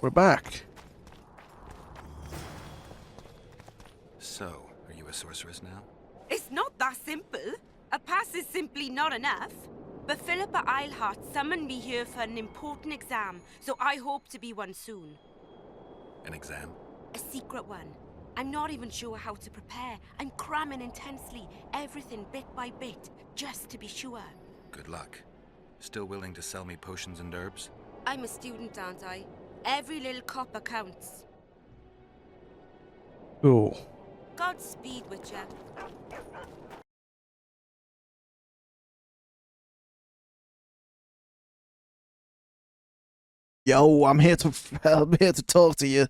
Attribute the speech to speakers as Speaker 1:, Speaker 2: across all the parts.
Speaker 1: we're back.
Speaker 2: So, are you a sorceress now?
Speaker 3: It's not that simple. A pass is simply not enough. But Philippa Eilhart summoned me here for an important exam, so I hope to be one soon.
Speaker 2: An exam?
Speaker 3: A secret one. I'm not even sure how to prepare. I'm cramming intensely, everything bit by bit, just to be sure.
Speaker 2: Good luck. Still willing to sell me potions and herbs?
Speaker 3: I'm a student, aren't I? Every little copper counts.
Speaker 1: Cool.
Speaker 3: Godspeed, Witcher.
Speaker 1: Yo, I'm here to talk to you.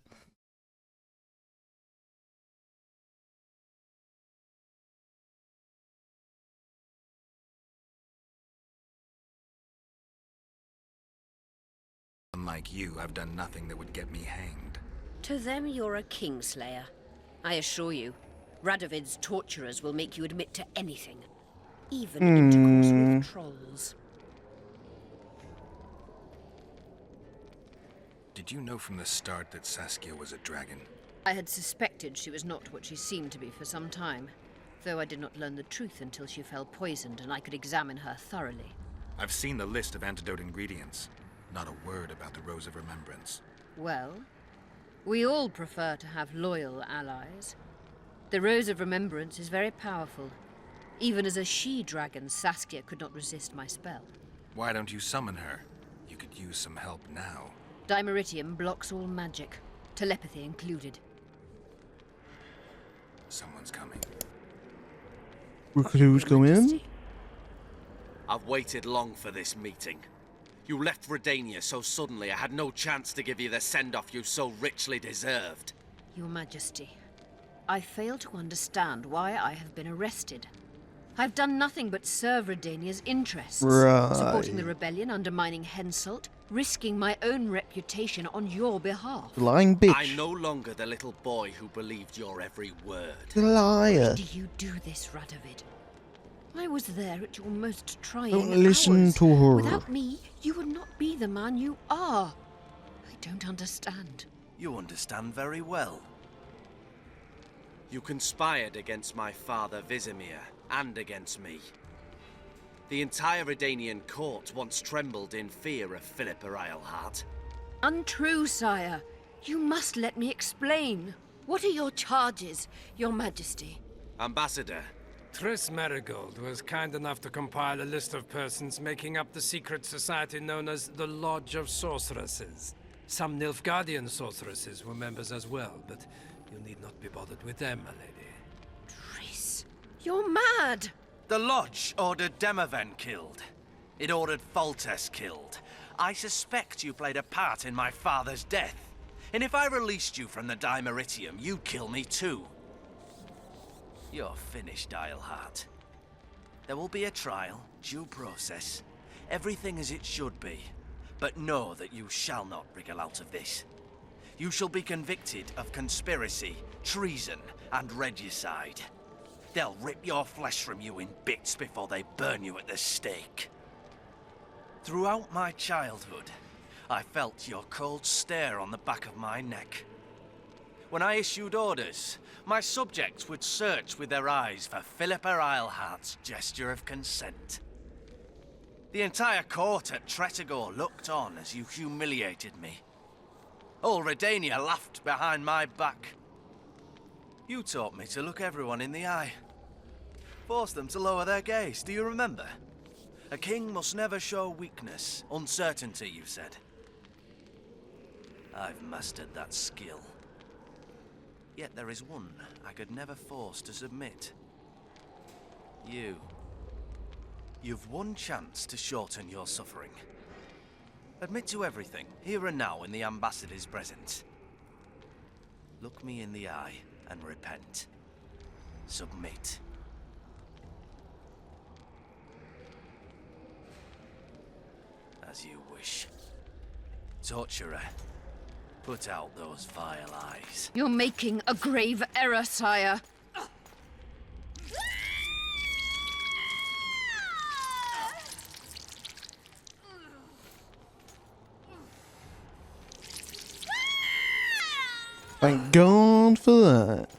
Speaker 2: Unlike you, I've done nothing that would get me hanged.
Speaker 4: To them, you're a kingslayer. I assure you, Radovid's torturers will make you admit to anything. Even intercourse with trolls.
Speaker 2: Did you know from the start that Saskia was a dragon?
Speaker 4: I had suspected she was not what she seemed to be for some time, though I did not learn the truth until she fell poisoned and I could examine her thoroughly.
Speaker 2: I've seen the list of antidote ingredients. Not a word about the Rose of Remembrance.
Speaker 4: Well, we all prefer to have loyal allies. The Rose of Remembrance is very powerful. Even as a she-dragon, Saskia could not resist my spell.
Speaker 2: Why don't you summon her? You could use some help now.
Speaker 4: Dimeritium blocks all magic, telepathy included.
Speaker 2: Someone's coming.
Speaker 1: Recruits go in.
Speaker 5: I've waited long for this meeting. You left Redania so suddenly I had no chance to give you the send-off you so richly deserved.
Speaker 4: Your Majesty, I fail to understand why I have been arrested. I've done nothing but serve Redania's interests.
Speaker 1: Right.
Speaker 4: Supporting the rebellion, undermining Henselt, risking my own reputation on your behalf.
Speaker 1: Lying bitch.
Speaker 5: I'm no longer the little boy who believed your every word.
Speaker 1: The liar.
Speaker 4: Why do you do this, Radovid? I was there at your most trying
Speaker 1: Don't listen
Speaker 4: hours.
Speaker 1: to her.
Speaker 4: Without me, you would not be the man you are. I don't understand.
Speaker 5: You understand very well. You conspired against my father Vizimir, and against me. The entire Redanian court once trembled in fear of Philippa Eilhart.
Speaker 4: Untrue, sire. You must let me explain. What are your charges, your Majesty?
Speaker 5: Ambassador,
Speaker 6: Triss Marigold was kind enough to compile a list of persons making up the secret society known as the Lodge of Sorceresses. Some Nilfgaardian sorceresses were members as well, but you need not be bothered with them, my lady.
Speaker 4: Triss, you're mad!
Speaker 5: the Lodge ordered Demaven killed. It ordered Foltest killed. I suspect you played a part in my father's death. And if I released you from the Dimeritium, you'd kill me too. You're finished, Eilhart. There will be a trial, due process, everything as it should be. But know that you shall not wriggle out of this. You shall be convicted of conspiracy, treason, and regicide. They'll rip your flesh from you in bits before they burn you at the stake. Throughout my childhood, I felt your cold stare on the back of my neck. When I issued orders, my subjects would search with their eyes for Philippa Eilhart's gesture of consent. The entire court at Tretogor looked on as you humiliated me. All Redania laughed behind my back. You taught me to look everyone in the eye. Forced them to lower their gaze, do you remember? A king must never show weakness, uncertainty, you said. I've mastered that skill. Yet there is one I could never force to submit. You. You've one chance to shorten your suffering. Admit to everything, here and now in the Ambassador's presence. Look me in the eye and repent. Submit. As you wish. Torturer, put out those vile eyes.
Speaker 4: You're making a grave error, sire.
Speaker 1: Thank God for that.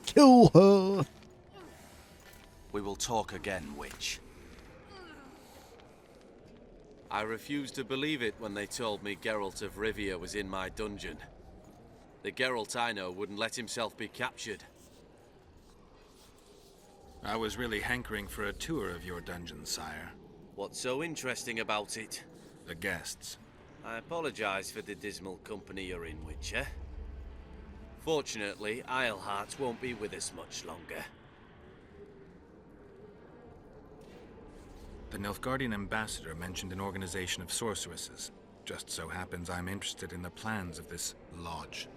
Speaker 1: Kill her.
Speaker 5: We will talk again, witch. I refused to believe it when they told me Geralt of Rivia was in my dungeon. The Geralt I know wouldn't let himself be captured.
Speaker 2: I was really hankering for a tour of your dungeon, sire.
Speaker 5: What's so interesting about it?
Speaker 2: The guests.
Speaker 5: I apologize for the dismal company you're in, Witcher. Fortunately, Eilhart won't be with us much longer.
Speaker 2: The Nilfgaardian ambassador mentioned an organization of sorceresses. Just so happens I'm interested in the plans of this lodge.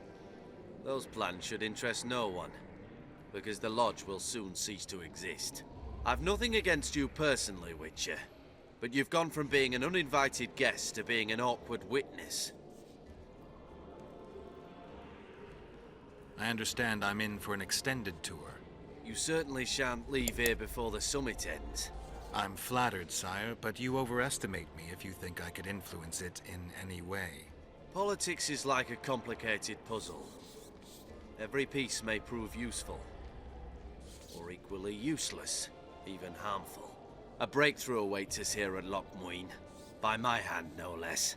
Speaker 5: Those plans should interest no one, because the lodge will soon cease to exist. I've nothing against you personally, Witcher, but you've gone from being an uninvited guest to being an awkward witness.
Speaker 2: I understand I'm in for an extended tour.
Speaker 5: You certainly shan't leave here before the summit ends.
Speaker 2: I'm flattered, sire, but you overestimate me if you think I could influence it in any way.
Speaker 5: Politics is like a complicated puzzle. Every piece may prove useful, or equally useless, even harmful. A breakthrough awaits us here at Loch Muin, by my hand no less.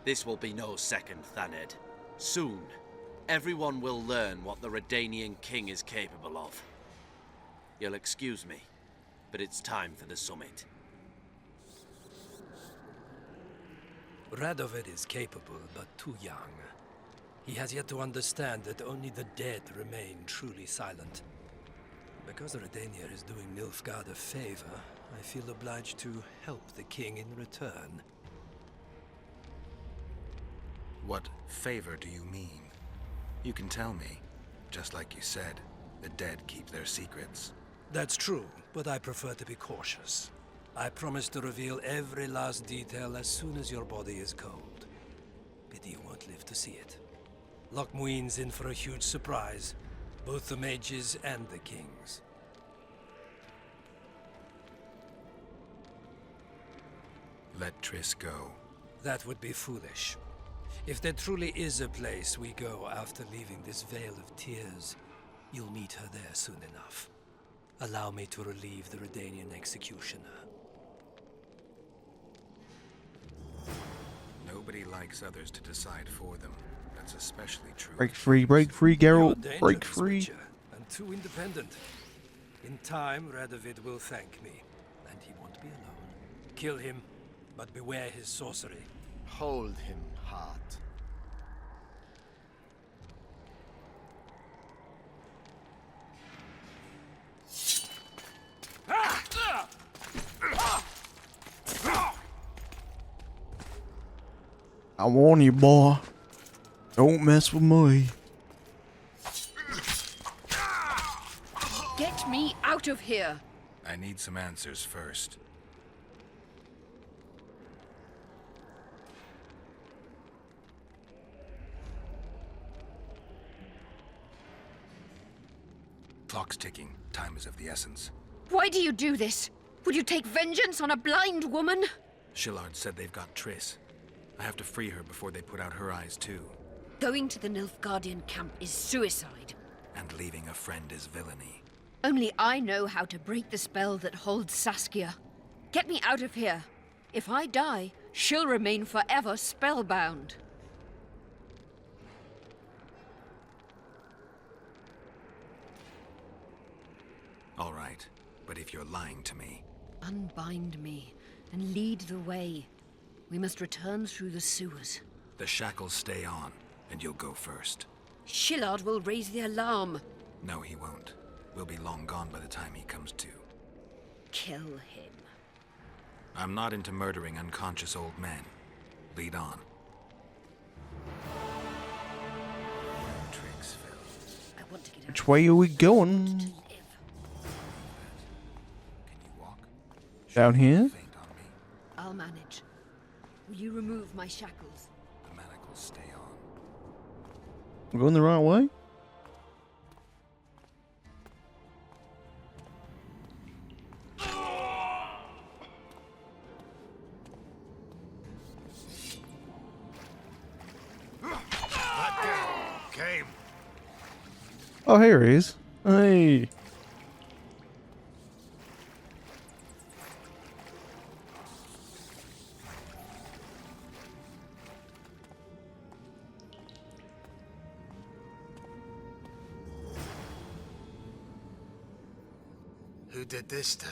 Speaker 5: This will be no second Thaned. Soon, everyone will learn what the Redanian king is capable of. You'll excuse me, but it's time for the summit.
Speaker 6: Radovid is capable, but too young. He has yet to understand that only the dead remain truly silent. Because Redania is doing Nilfgaard a favor, I feel obliged to help the king in return.
Speaker 2: What favor do you mean? You can tell me. Just like you said, the dead keep their secrets.
Speaker 6: That's true, but I prefer to be cautious. I promise to reveal every last detail as soon as your body is cold. Pity you won't live to see it. Loch Muin's in for a huge surprise, both the mages and the kings.
Speaker 2: Let Triss go.
Speaker 6: That would be foolish. If there truly is a place we go after leaving this Vale of Tears, you'll meet her there soon enough. Allow me to relieve the Redanian executioner.
Speaker 2: Nobody likes others to decide for them. That's especially true.
Speaker 1: Break free, Geralt.
Speaker 6: You're
Speaker 1: Break
Speaker 6: dangerous,
Speaker 1: free.
Speaker 6: Witcher, and too independent. In time, Radovid will thank me, and he won't be alone. Kill him, but beware his sorcery.
Speaker 7: Hold him, Hart.
Speaker 1: I warn you, boy. Don't mess with me.
Speaker 4: Get me out of here!
Speaker 2: I need some answers first. Clock's ticking. Time is of the essence.
Speaker 4: Why do you do this? Would you take vengeance on a blind woman?
Speaker 2: Shillard said they've got Triss. I have to free her before they put out her eyes, too.
Speaker 4: Going to the Nilfgaardian camp is suicide.
Speaker 2: And leaving a friend is villainy.
Speaker 4: Only I know how to break the spell that holds Saskia. Get me out of here. If I die, she'll remain forever spellbound.
Speaker 2: All right, but if you're lying to me...
Speaker 4: Unbind me and lead the way. We must return through the sewers.
Speaker 2: The shackles stay on, and you'll go first.
Speaker 4: Shillard will raise the alarm.
Speaker 2: No, he won't. We'll be long gone by the time he comes to.
Speaker 4: Kill him.
Speaker 2: I'm not into murdering unconscious old men. Lead on. Tricks, Phil.
Speaker 4: I want to get
Speaker 1: Which way are we going?
Speaker 2: Can you walk?
Speaker 1: Down here?
Speaker 2: Faint on me.
Speaker 4: I'll manage. Will you remove my shackles?
Speaker 2: The manacles stay on.
Speaker 1: I'm going the right way?
Speaker 7: came.
Speaker 1: Oh, here he is. Hey.
Speaker 7: Who did this to her?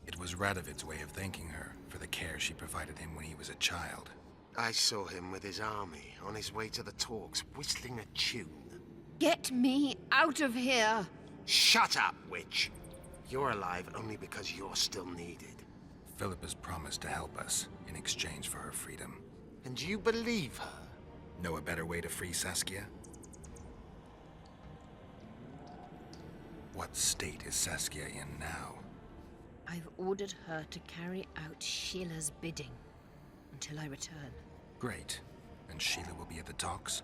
Speaker 2: It was Radovid's way of thanking her for the care she provided him when he was a child.
Speaker 7: I saw him with his army on his way to the talks, whistling a tune.
Speaker 4: Get me out of here!
Speaker 7: Shut up, witch! You're alive only because you're still needed.
Speaker 2: Philippa's promised to help us in exchange for her freedom.
Speaker 7: And you believe her?
Speaker 2: Know a better way to free Saskia? What state is Saskia in now?
Speaker 4: I've ordered her to carry out Sheila's bidding until I return.
Speaker 2: Great. And Sheila will be at the talks?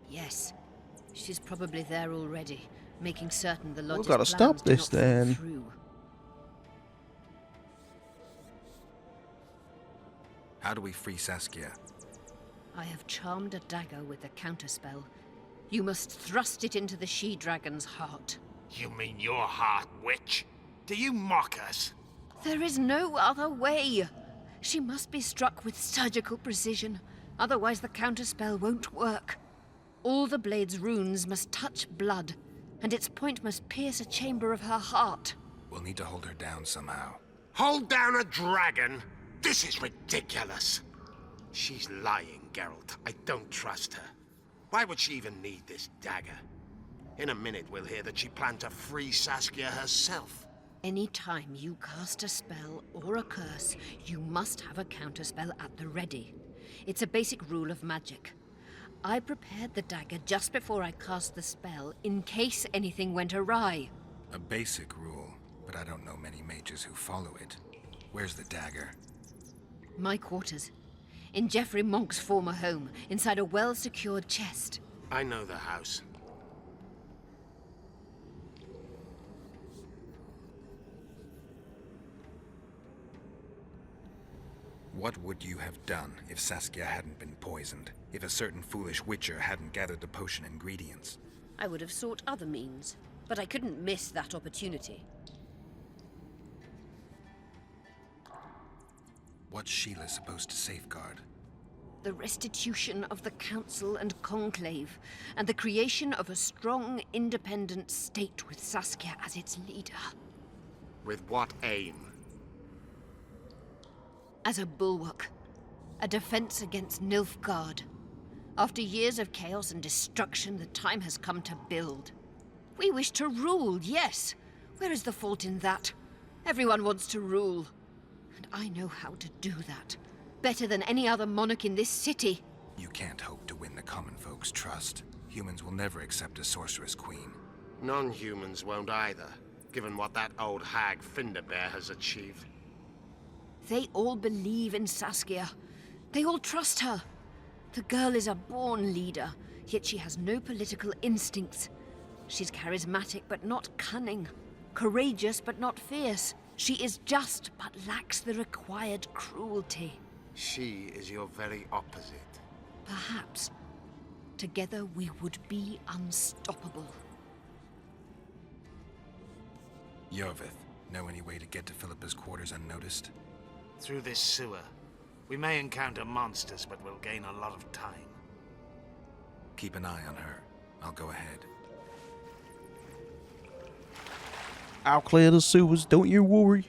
Speaker 4: Yes. She's probably there already, making certain the Lodge's
Speaker 1: gotta stop
Speaker 4: plans do
Speaker 1: this
Speaker 4: not fall
Speaker 1: then.
Speaker 4: through.
Speaker 2: How do we free Saskia?
Speaker 4: I have charmed a dagger with a counterspell. You must thrust it into the she-dragon's heart.
Speaker 7: You mean your heart, witch? Do you mock us?
Speaker 4: There is no other way. She must be struck with surgical precision, otherwise the counterspell won't work. All the blade's runes must touch blood, and its point must pierce a chamber of her heart.
Speaker 2: We'll need to hold her down somehow.
Speaker 7: Hold down a dragon? This is ridiculous. She's lying, Geralt. I don't trust her. Why would she even need this dagger? In a minute we'll hear that she planned to free Saskia herself.
Speaker 4: Any time you cast a spell or a curse, you must have a counterspell at the ready. It's a basic rule of magic. I prepared the dagger just before I cast the spell, in case anything went awry.
Speaker 2: A basic rule, but I don't know many mages who follow it. Where's the dagger?
Speaker 4: My quarters. In Geoffrey Monk's former home, inside a well-secured chest.
Speaker 7: I know the house.
Speaker 2: What would you have done if Saskia hadn't been poisoned? If a certain foolish witcher hadn't gathered the potion ingredients?
Speaker 4: I would have sought other means, but I couldn't miss that opportunity.
Speaker 2: What's Sheila supposed to safeguard?
Speaker 4: The restitution of the Council and Conclave, and the creation of a strong, independent state with Saskia as its leader.
Speaker 7: With what aim?
Speaker 4: As a bulwark. A defense against Nilfgaard. After years of chaos and destruction, the time has come to build. We wish to rule, yes. Where is the fault in that? Everyone wants to rule. And I know how to do that. Better than any other monarch in this city.
Speaker 2: You can't hope to win the common folk's trust. Humans will never accept a sorceress queen.
Speaker 7: Non-humans won't either, given what that old hag Finderbear has achieved.
Speaker 4: They all believe in Saskia. They all trust her. The girl is a born leader, yet she has no political instincts. She's charismatic but not cunning. Courageous but not fierce. She is just but lacks the required cruelty.
Speaker 7: She is your very opposite.
Speaker 4: Perhaps. Together we would be unstoppable.
Speaker 2: Yorvith, know any way to get to Philippa's quarters unnoticed?
Speaker 8: Through this sewer. We may encounter monsters, but we'll gain a lot of time.
Speaker 2: Keep an eye on her. I'll go ahead.
Speaker 1: I'll clear the sewers, don't you worry.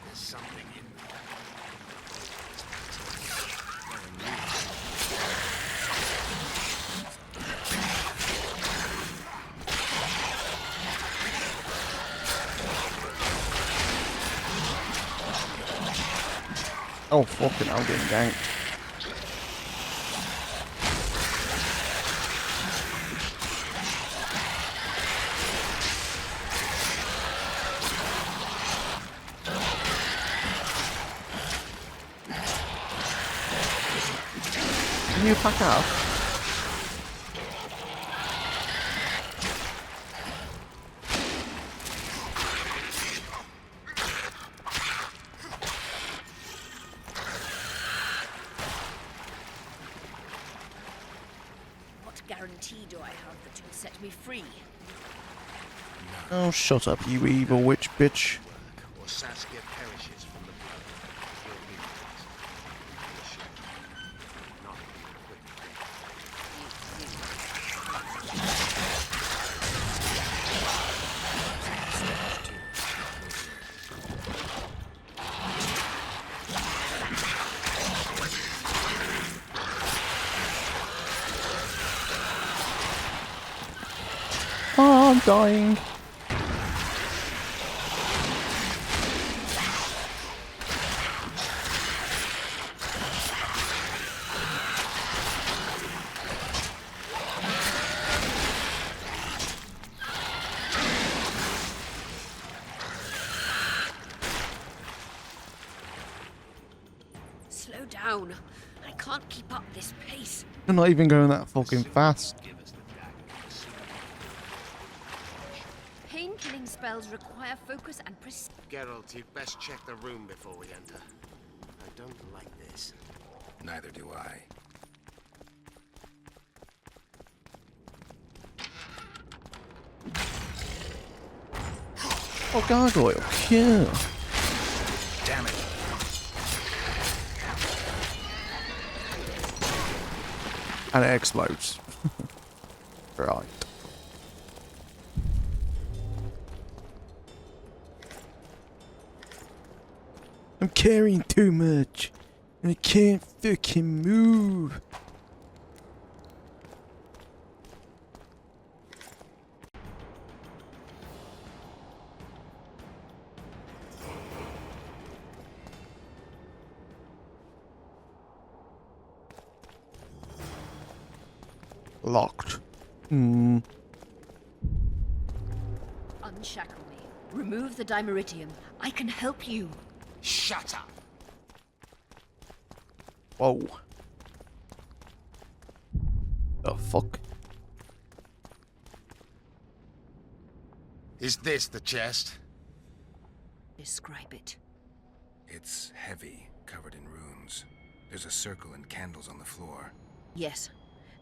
Speaker 8: There's something in there.
Speaker 1: Oh, fucking, I'm getting ganked. Can you pack up?
Speaker 4: guarantee do I have that you'll set me free?
Speaker 1: Oh, shut up, you evil witch bitch.
Speaker 7: Or Saskia perishes from the blood. You'll realize. You'll shoot. Not a quick death.
Speaker 1: Oh, I'm dying.
Speaker 4: Slow down. I can't keep up this pace.
Speaker 1: You're not even going that fucking fast.
Speaker 7: Give us the dagger.
Speaker 4: Pain-killing spells require focus and precision.
Speaker 7: Geralt, you'd best check the room before we enter. I don't like this.
Speaker 2: Neither do I.
Speaker 1: Oh, gargoyle. Yeah.
Speaker 2: Damn it.
Speaker 1: And it explodes. Right. I'm carrying too much. And I can't fucking move. Locked.
Speaker 4: Unshackle me. Remove the dimeritium. I can help you.
Speaker 7: Shut up!
Speaker 1: Whoa. The fuck?
Speaker 7: Is this the chest?
Speaker 4: Describe it.
Speaker 2: It's heavy, covered in runes. There's a circle and candles on the floor.
Speaker 4: Yes.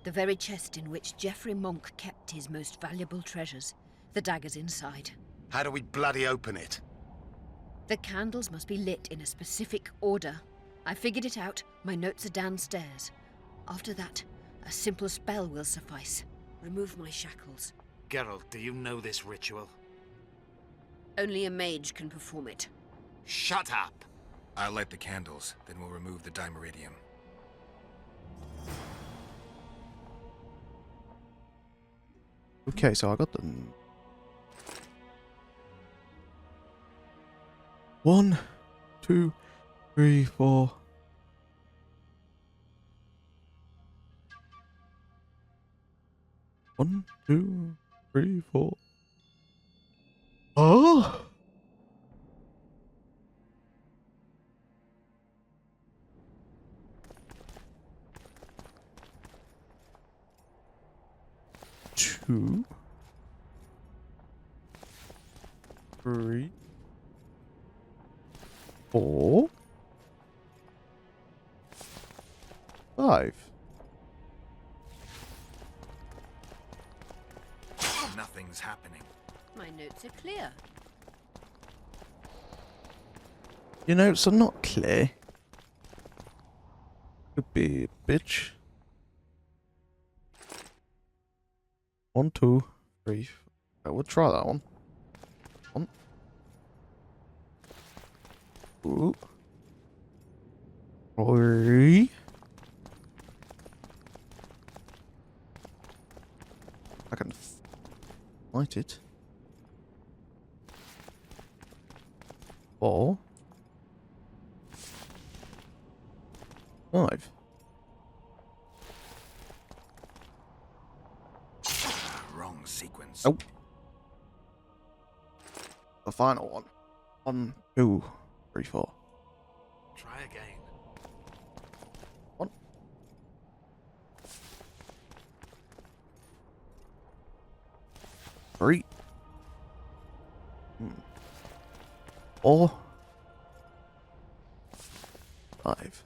Speaker 4: The very chest in which Geoffrey Monk kept his most valuable treasures. The dagger's inside.
Speaker 7: How do we bloody open it?
Speaker 4: The candles must be lit in a specific order. I figured it out. My notes are downstairs. After that, a simple spell will suffice. Remove my shackles.
Speaker 8: Geralt, do you know this ritual?
Speaker 4: Only a mage can perform it.
Speaker 8: Shut up!
Speaker 2: I'll light the candles, then we'll remove the dimeritium.
Speaker 1: Okay, so I got the... 1, 2, 3, 4. One, 2, 3, 4. Oh! Two, 3, 4, 5.
Speaker 2: Nothing's happening.
Speaker 4: My notes are clear.
Speaker 1: Your notes are not clear. Could be a bitch. 1, 2, 3. I will try that one. 1. 2. 3. I can light it. 4. 5.
Speaker 2: Wrong sequence.
Speaker 1: Oh. The final one. 1, 2, 3, 4.
Speaker 8: Try again.
Speaker 1: 1. 3. 4. 5.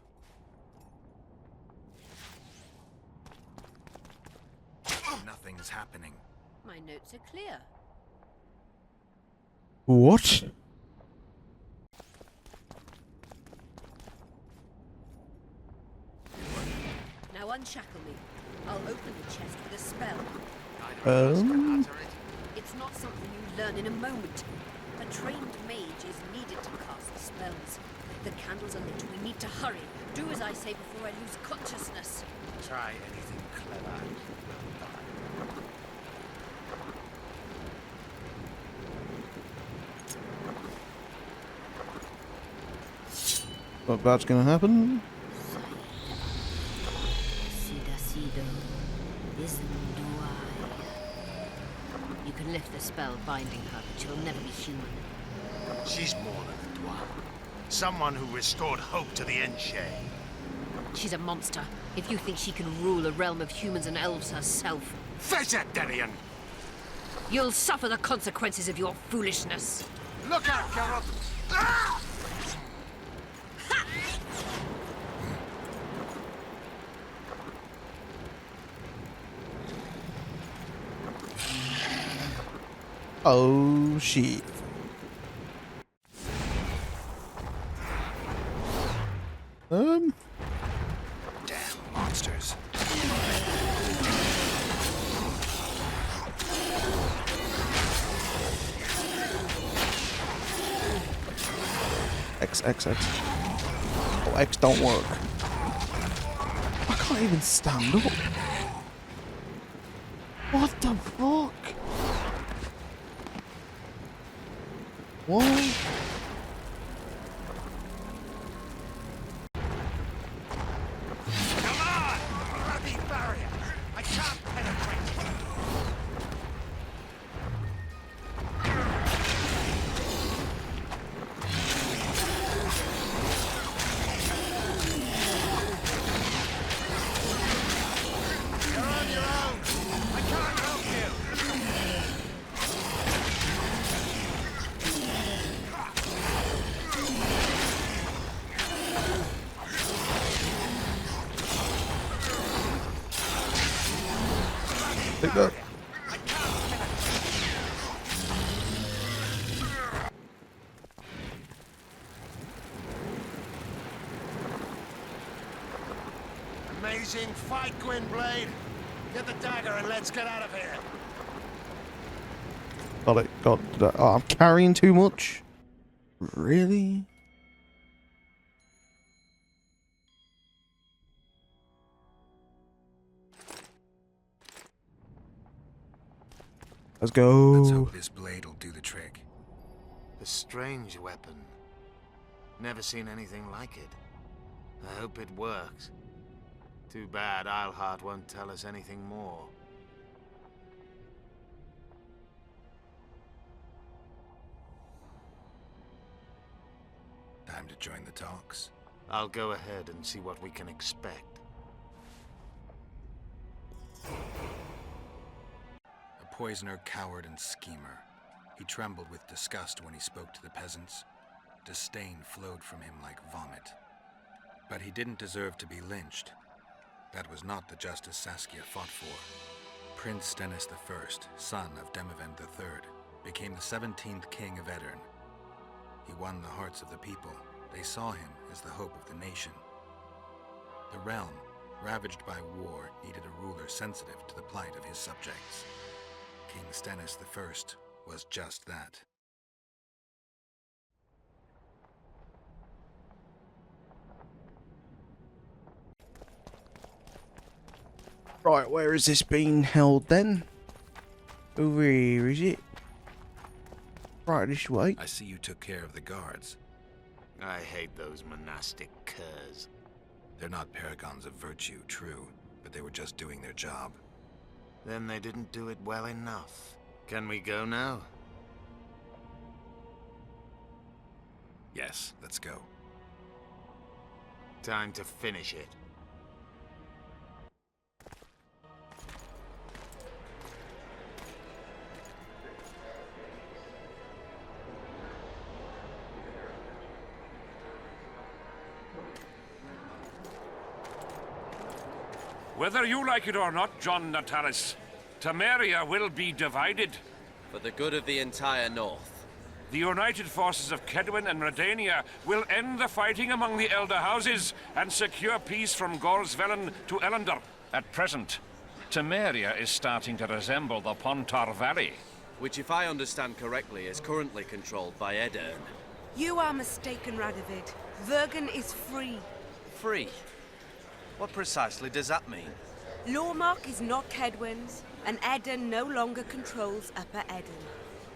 Speaker 4: My notes are clear.
Speaker 1: What?
Speaker 4: Now unshackle me. I'll open the chest with a spell. It's not something you learn in a moment. A trained mage is needed to cast spells. The candles are lit. We need to hurry. Do as I say before I lose consciousness.
Speaker 8: Try anything clever.
Speaker 1: What bad's gonna happen?
Speaker 4: You can lift the spell binding her, but she'll never be human.
Speaker 7: She's more than a dwarf. Someone who restored hope to the Enche.
Speaker 4: She's a monster. If you think she can rule a realm of humans and elves herself,
Speaker 7: Face it, Darian!
Speaker 4: you'll suffer the consequences of your foolishness.
Speaker 7: Look out, Geralt! Ah!
Speaker 1: Oh shit.
Speaker 2: Damn monsters.
Speaker 1: X. Oh, X don't work. I can't even stand up. What the fuck? What?
Speaker 7: Come on! Bloody barrier! I can't penetrate! You're on your own! I can't help you!
Speaker 1: Take that.
Speaker 7: Amazing fight, Gwynblade! Get the dagger and let's get out of here!
Speaker 1: Got it. Got that. Oh, I'm carrying too much. Really? Let's go.
Speaker 2: Let's hope this blade will do the trick.
Speaker 8: A strange weapon. Never seen anything like it. I hope it works. Too bad Eilhart won't tell us anything more.
Speaker 2: Time to join the talks.
Speaker 8: I'll go ahead and see what we can expect.
Speaker 2: A poisoner, coward, and schemer. He trembled with disgust when he spoke to the peasants. Disdain flowed from him like vomit. But he didn't deserve to be lynched. That was not the justice Saskia fought for. Prince Stennis I, son of Demavend III, became the 17th king of Edirn. He won the hearts of the people. They saw him as the hope of the nation. The realm, ravaged by war, needed a ruler sensitive to the plight of his subjects. King Stennis I was just that.
Speaker 1: Right, where is this being held then? Over here, is it? Right this way.
Speaker 2: I see you took care of the guards.
Speaker 8: I hate those monastic curs.
Speaker 2: They're not paragons of virtue, true, but they were just doing their job.
Speaker 8: Then they didn't do it well enough. Can we go now?
Speaker 2: Yes, let's go.
Speaker 8: Time to finish it.
Speaker 9: Whether you like it or not, John Natalis, Temeria will be divided.
Speaker 10: For the good of the entire North.
Speaker 9: The united forces of Kedwin and Redania will end the fighting among the Elder Houses and secure peace from Gorsvelen to Ellender. At present, Temeria is starting to resemble the Pontar Valley.
Speaker 10: Which, if I understand correctly, is currently controlled by Edirn.
Speaker 3: You are mistaken, Radovid. Vergen is free.
Speaker 5: Free? What precisely does that mean?
Speaker 3: Lormark is not Kedwin's, and Edirn no longer controls Upper Edirn.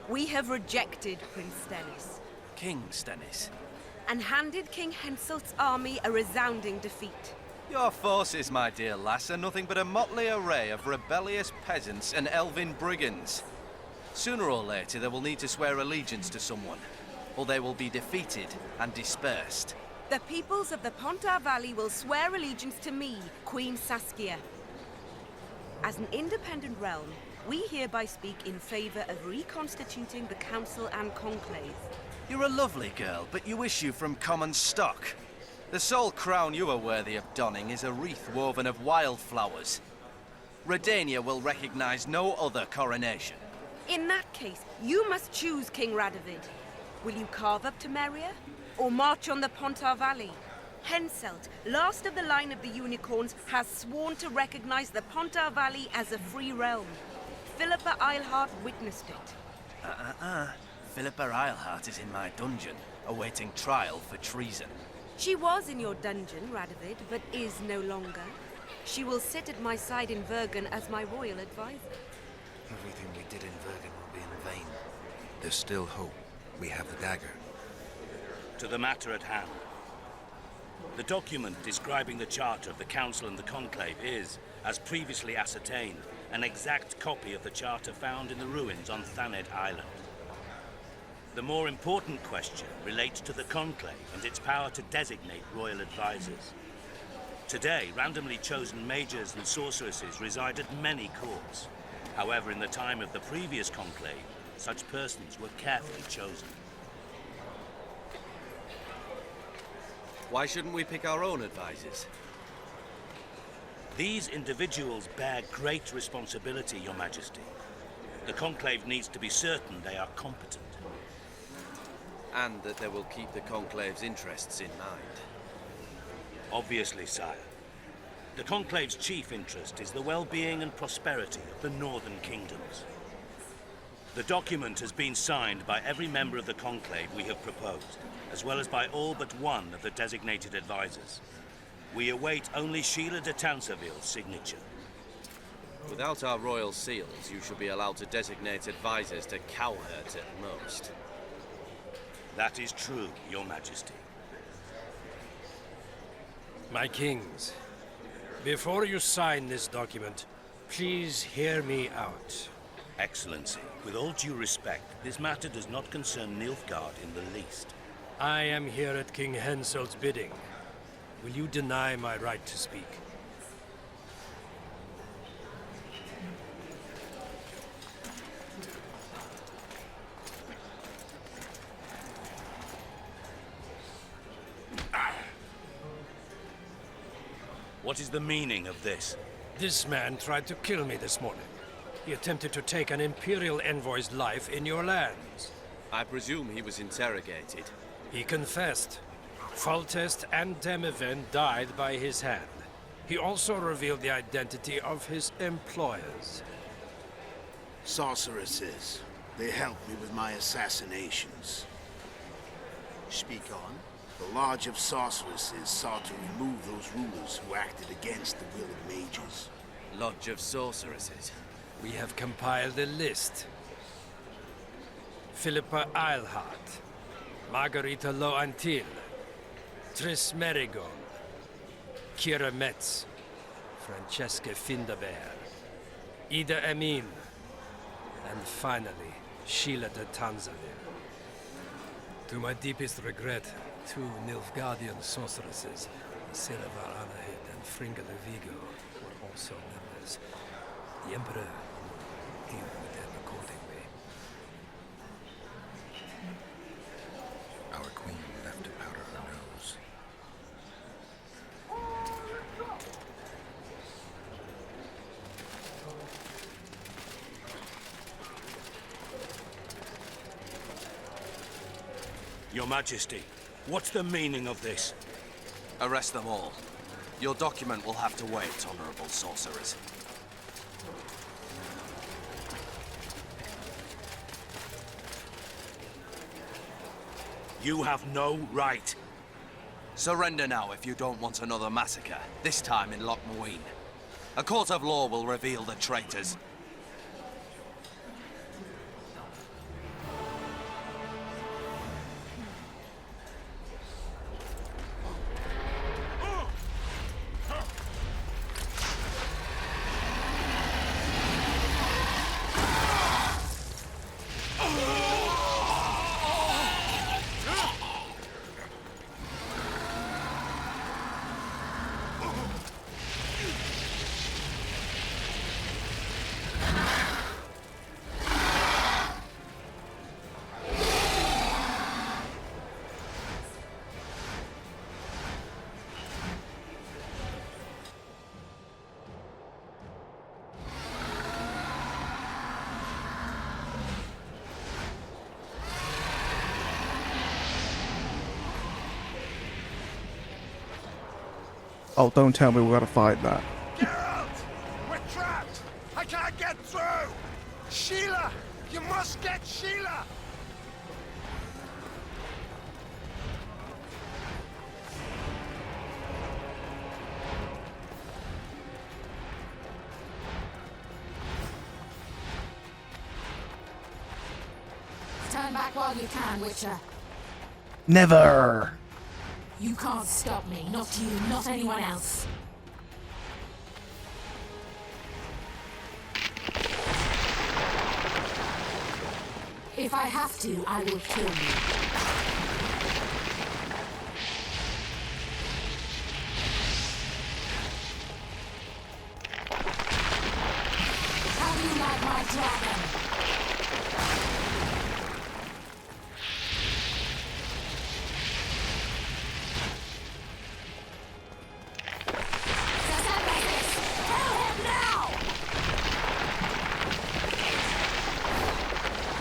Speaker 3: We have rejected Prince Stennis.
Speaker 5: King Stennis?
Speaker 3: And handed King Henselt's army a resounding defeat.
Speaker 5: Your forces, my dear lass, are nothing but a motley array of rebellious peasants and elven brigands. Sooner or later, they will need to swear allegiance to someone, or they will be defeated and dispersed.
Speaker 3: The peoples of the Pontar Valley will swear allegiance to me, Queen Saskia. As an independent realm, we hereby speak in favor of reconstituting the Council and Conclave.
Speaker 5: You're a lovely girl, but you issue from common stock. The sole crown you are worthy of donning is a wreath woven of wildflowers. Redania will recognize no other coronation.
Speaker 3: In that case, you must choose, King Radovid. Will you carve up Temeria, or march on the Pontar Valley? Henselt, last of the line of the Unicorns, has sworn to recognize the Pontar Valley as a free realm. Philippa Eilhart witnessed it.
Speaker 5: Philippa Eilhart is in my dungeon, awaiting trial for treason.
Speaker 3: She was in your dungeon, Radovid, but is no longer. She will sit at my side in Vergen as my royal advisor.
Speaker 8: Everything we did in Vergen will be in vain.
Speaker 2: There's still hope. We have the dagger.
Speaker 11: To the matter at hand. The document describing the charter of the Council and the Conclave is, as previously ascertained, an exact copy of the charter found in the ruins on Thanet Island. The more important question relates to the Conclave and its power to designate royal advisors. Today, randomly chosen mages and sorceresses reside at many courts. However, in the time of the previous Conclave, such persons were carefully chosen.
Speaker 10: Why shouldn't we pick our own advisors?
Speaker 11: These individuals bear great responsibility, Your Majesty. The Conclave needs to be certain they are competent.
Speaker 10: And that they will keep the Conclave's interests in mind.
Speaker 11: Obviously, sire. The Conclave's chief interest is the well-being and prosperity of the northern kingdoms. The document has been signed by every member of the Conclave we have proposed, as well as by all but one of the designated advisors. We await only Sheila de Tanseville's signature.
Speaker 10: Without our royal seals, you should be allowed to designate advisors to cowherds at most.
Speaker 11: That is true, Your Majesty.
Speaker 6: My kings, before you sign this document, please hear me out.
Speaker 11: Excellency, with all due respect, this matter does not concern Nilfgaard in the least.
Speaker 6: I am here at King Henselt's bidding. Will you deny my right to speak?
Speaker 11: What is the meaning of this?
Speaker 6: This man tried to kill me this morning. He attempted to take an Imperial envoy's life in your lands.
Speaker 10: I presume he was interrogated.
Speaker 6: He confessed. Foltest and Demiven died by his hand. He also revealed the identity of his employers.
Speaker 7: Sorceresses. They helped me with my assassinations. Speak on. The Lodge of Sorceresses sought to remove those rulers who acted against the will of mages.
Speaker 10: Lodge of Sorceresses.
Speaker 6: We have compiled a list. Philippa Eilhart, Margarita Loantil, Tris Merigon, Kira Metz, Francesca Findaber, Ida Emin, and finally, Sheila de Tanseville. To my deepest regret, two Nilfgaardian sorceresses, Siravar Anahid and Fringa de Vigo, were also members. The Emperor will deal with them accordingly.
Speaker 2: Our queen left to powder her nose.
Speaker 11: Your Majesty, what's the meaning of this?
Speaker 5: Arrest them all. Your document will have to wait, honorable sorcerers.
Speaker 11: You have no right.
Speaker 5: Surrender now if you don't want another massacre, this time in Loch Muine. A court of law will reveal the traitors.
Speaker 1: Oh, don't tell me we gotta fight that.
Speaker 7: Geralt! We're trapped! I can't get through! Sheila! You must get Sheila!
Speaker 12: Turn back while you can, Witcher.
Speaker 1: Never!
Speaker 12: You can't stop me. Not you, not anyone else. If I have to, I will kill you. How do you like my dragon?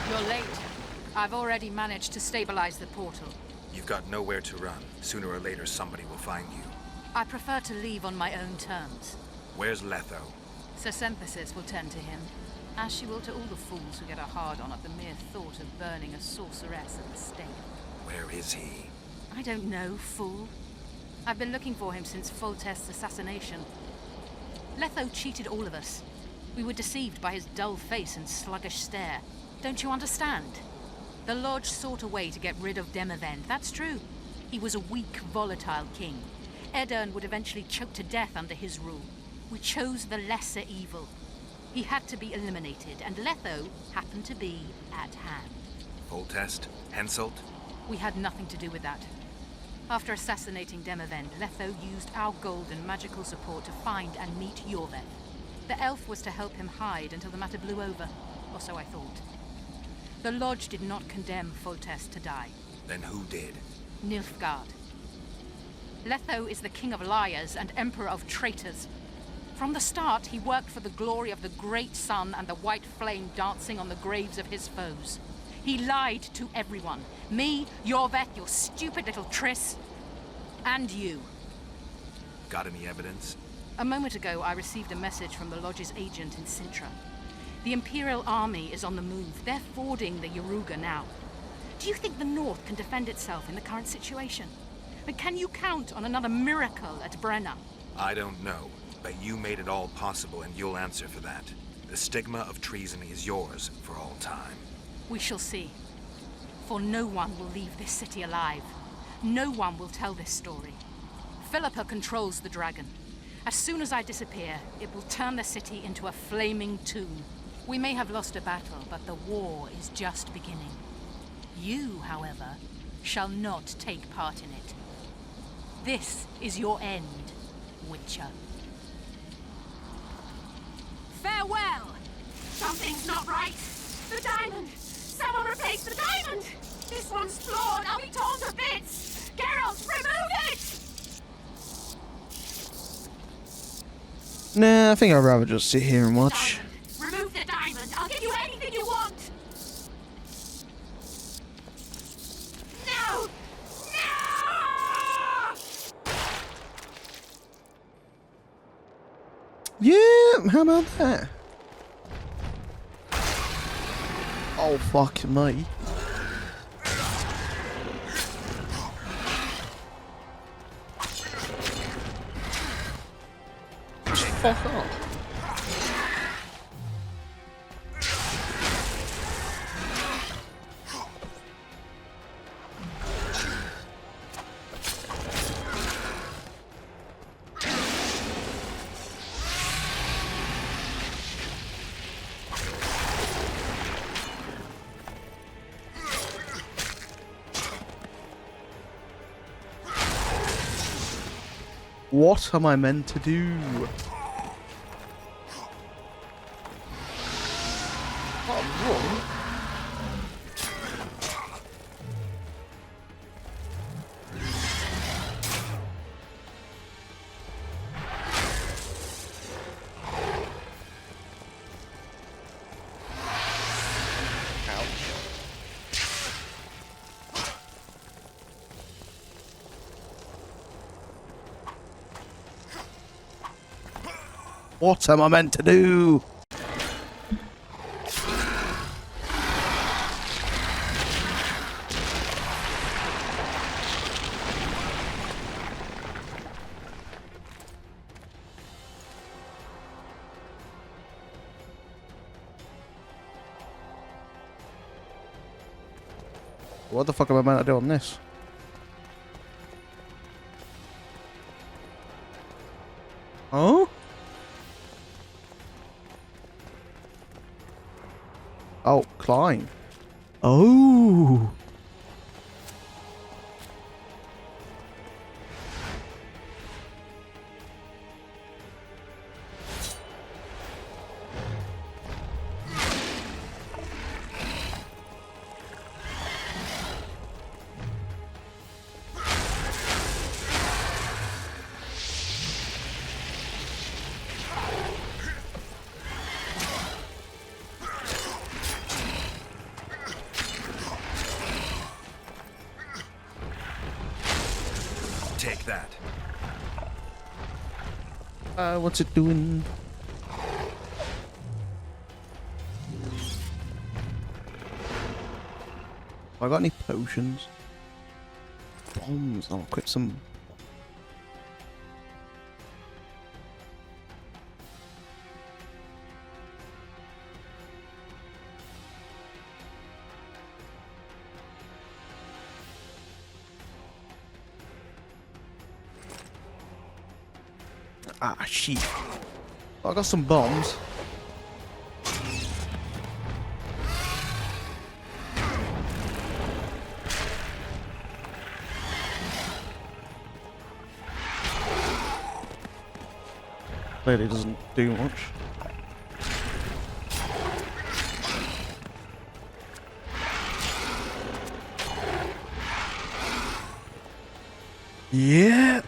Speaker 13: You're late. I've already managed to stabilize the portal.
Speaker 2: You've got nowhere to run. Sooner or later, somebody will find you.
Speaker 13: I prefer to leave on my own terms.
Speaker 2: Where's Letho?
Speaker 13: Sir Synthesis will tend to him, as she will to all the fools who get a hard-on at the mere thought of burning a sorceress at the stake.
Speaker 2: Where is he?
Speaker 13: I don't know, fool. I've been looking for him since Foltest's assassination. Letho cheated all of us. We were deceived by his dull face and sluggish stare. Don't you understand? The Lodge sought a way to get rid of Demavend, that's true. He was a weak, volatile king. Edirn would eventually choke to death under his rule. We chose the lesser evil. He had to be eliminated, and Letho happened to be at hand.
Speaker 2: Foltest? Henselt?
Speaker 13: We had nothing to do with that. After assassinating Demavend, Letho used our gold and magical support to find and meet Yorveth. The elf was to help him hide until the matter blew over, or so I thought. The Lodge did not condemn Foltest to die.
Speaker 2: Then who did?
Speaker 13: Nilfgaard. Letho is the king of liars and emperor of traitors. From the start, he worked for the glory of the great sun and the white flame dancing on the graves of his foes. He lied to everyone. Me, Yorveth, your stupid little Triss, and you.
Speaker 2: Got any evidence?
Speaker 13: A moment ago, I received a message from the Lodge's agent in Sintra. The Imperial army is on the move. They're fording the Yaruga now. Do you think the North can defend itself in the current situation? But can you count on another miracle at Brenna?
Speaker 2: I don't know, but you made it all possible and you'll answer for that. The stigma of treason is yours for all time.
Speaker 13: We shall see. For no one will leave this city alive. No one will tell this story. Philippa controls the dragon. As soon as I disappear, it will turn the city into a flaming tomb. We may have lost a battle, but the war is just beginning. You, however, shall not take part in it. This is your end, Witcher.
Speaker 12: Farewell! Something's not right. The diamond! Someone replace the diamond! This one's flawed. I'll be torn to bits! Geralt, remove it!
Speaker 1: Nah, I think I'd rather just sit here and watch.
Speaker 12: Diamond. Remove the diamond. I'll give you anything you want. No!
Speaker 1: How about that? Oh, fuck me. Just fuck off. What am I meant to do? Oh, wrong. What am I meant to do? What the fuck am I meant to do on this? Oh? Oh, climb. Oh.
Speaker 2: Take that.
Speaker 1: What's it doing? Have I got any potions? Bombs. I'll equip some. Ah, shit. I got some bombs. Clearly doesn't do much. Yeah.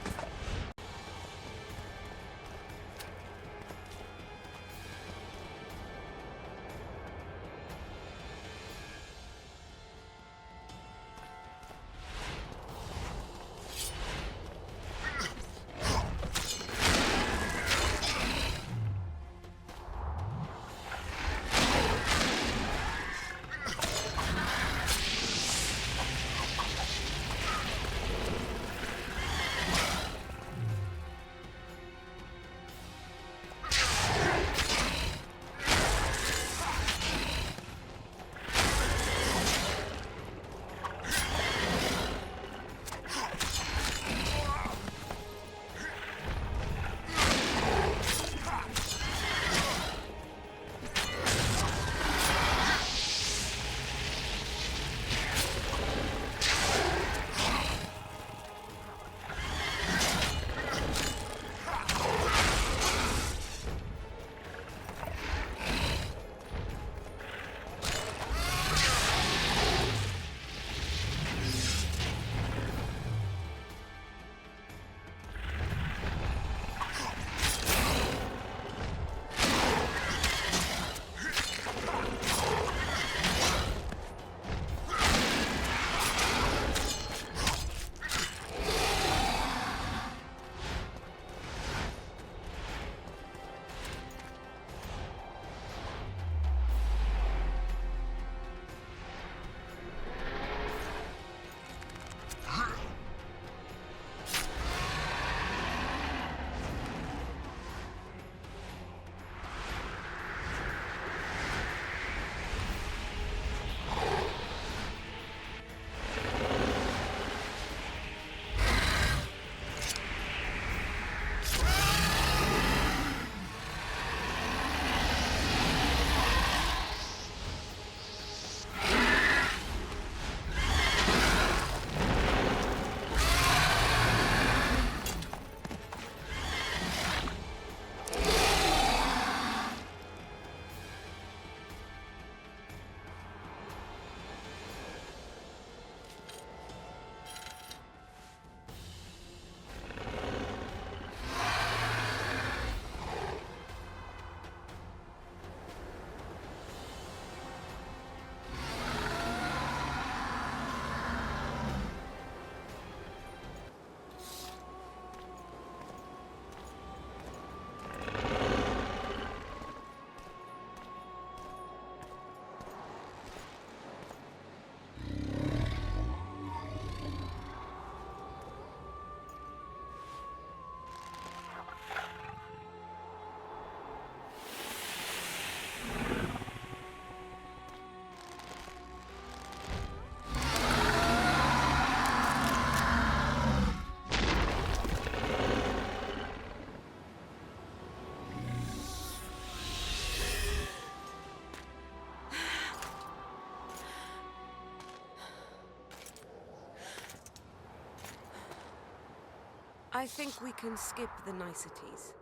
Speaker 3: I think we can skip the niceties.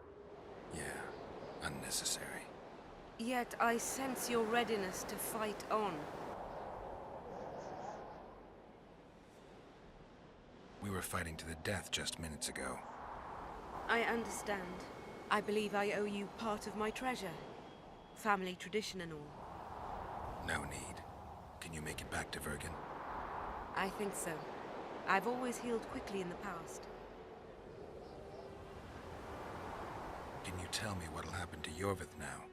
Speaker 2: Yeah, unnecessary.
Speaker 3: Yet I sense your readiness to fight on.
Speaker 2: We were fighting to the death just minutes ago.
Speaker 3: I understand. I believe I owe you part of my treasure. Family tradition and all.
Speaker 2: No need. Can you make it back to Vergen?
Speaker 3: I think so. I've always healed quickly in the past.
Speaker 2: Can you tell me what'll happen to Yorvith now?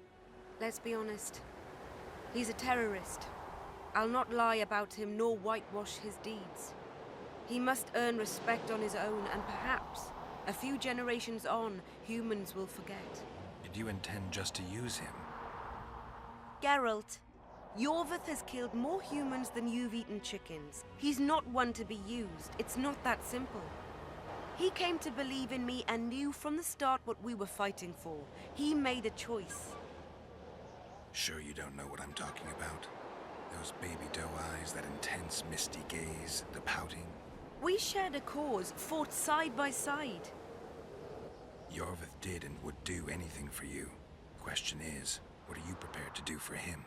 Speaker 3: Let's be honest. He's a terrorist. I'll not lie about him nor whitewash his deeds. He must earn respect on his own, and perhaps, a few generations on, humans will forget.
Speaker 2: Did you intend just to use him?
Speaker 3: Geralt, Yorvith has killed more humans than you've eaten chickens. He's not one to be used. It's not that simple. He came to believe in me and knew from the start what we were fighting for. He made a choice.
Speaker 2: Sure you don't know what I'm talking about? Those baby doe eyes, that intense, misty gaze, the pouting.
Speaker 3: We shared a cause, fought side by side.
Speaker 2: Yorvith did and would do anything for you. Question is, what are you prepared to do for him?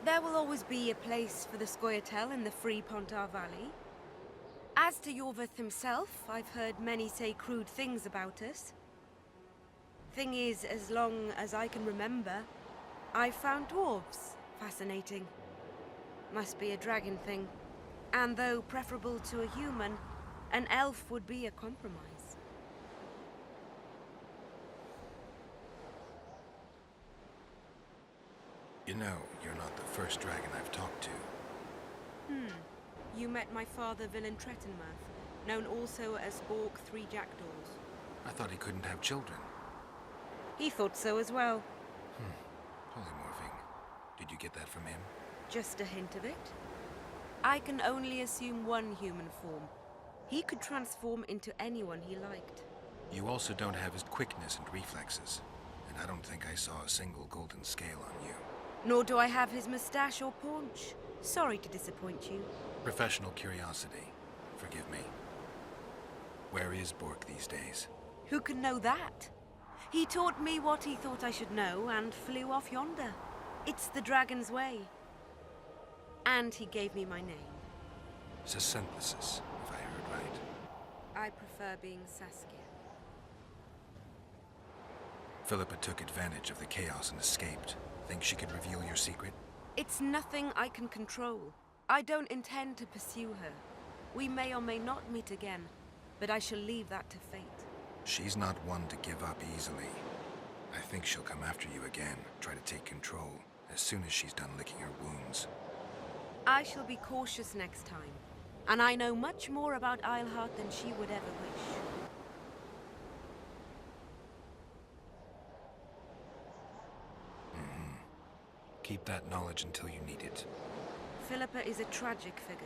Speaker 3: There will always be a place for the Scoia'tael in the free Pontar Valley. As to Yorvith himself, I've heard many say crude things about us. Thing is, as long as I can remember, I've found dwarves fascinating. Must be a dragon thing. And though preferable to a human, an elf would be a compromise.
Speaker 2: You know, you're not the first dragon I've talked to.
Speaker 3: You met my father, Villain Trettenmirth, known also as Bork Three Jackdaws.
Speaker 2: I thought he couldn't have children.
Speaker 3: He thought so as well.
Speaker 2: Polymorphing. Did you get that from him?
Speaker 3: Just a hint of it. I can only assume one human form. He could transform into anyone he liked.
Speaker 2: You also don't have his quickness and reflexes. And I don't think I saw a single golden scale on you.
Speaker 3: Nor do I have his mustache or paunch. Sorry to disappoint you.
Speaker 2: Professional curiosity. Forgive me. Where is Bork these days?
Speaker 3: Who can know that? He taught me what he thought I should know and flew off yonder. It's the dragon's way. And he gave me my name.
Speaker 2: Synthesis, if I heard right.
Speaker 3: I prefer being Saskia.
Speaker 2: Philippa took advantage of the chaos and escaped. Think she could reveal your secret?
Speaker 3: It's nothing I can control. I don't intend to pursue her. We may or may not meet again, but I shall leave that to fate.
Speaker 2: She's not one to give up easily. I think she'll come after you again, try to take control, as soon as she's done licking her wounds.
Speaker 3: I shall be cautious next time, and I know much more about Eilhart than she would ever wish.
Speaker 2: Keep that knowledge until you need it.
Speaker 3: Philippa is a tragic figure.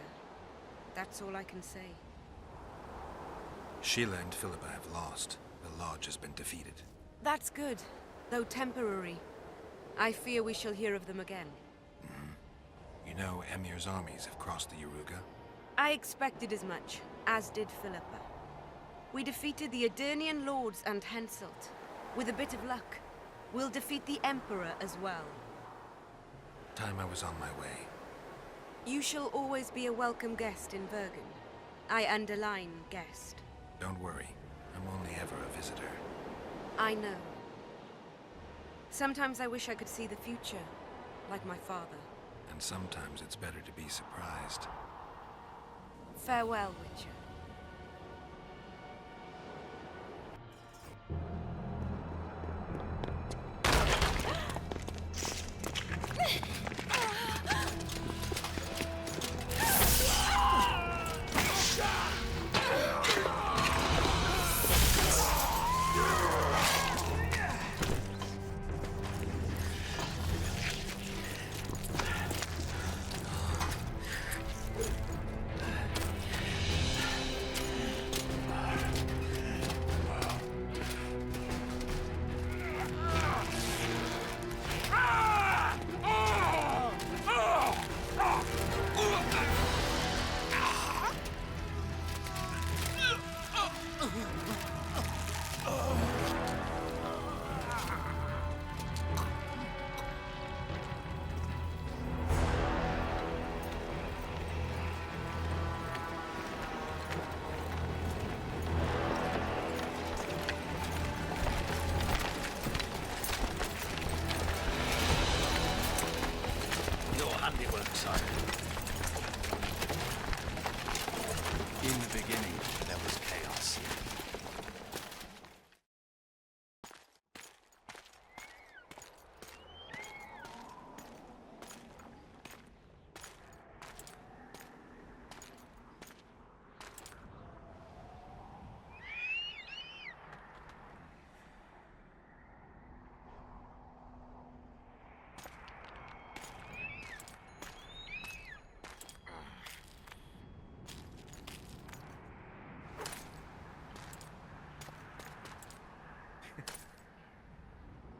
Speaker 3: That's all I can say.
Speaker 2: Sheila and Philippa have lost. The Lodge has been defeated.
Speaker 3: That's good, though temporary. I fear we shall hear of them again.
Speaker 2: You know, Emir's armies have crossed the Yaruga.
Speaker 3: I expected as much, as did Philippa. We defeated the Adernian lords and Henselt. With a bit of luck, we'll defeat the Emperor as well.
Speaker 2: Time I was on my way.
Speaker 3: You shall always be a welcome guest in Vergen. I underline guest.
Speaker 2: Don't worry. I'm only ever a visitor.
Speaker 3: I know. Sometimes I wish I could see the future, like my father.
Speaker 2: And sometimes it's better to be surprised.
Speaker 3: Farewell, Witcher.
Speaker 5: worksite. In the beginning, there was chaos.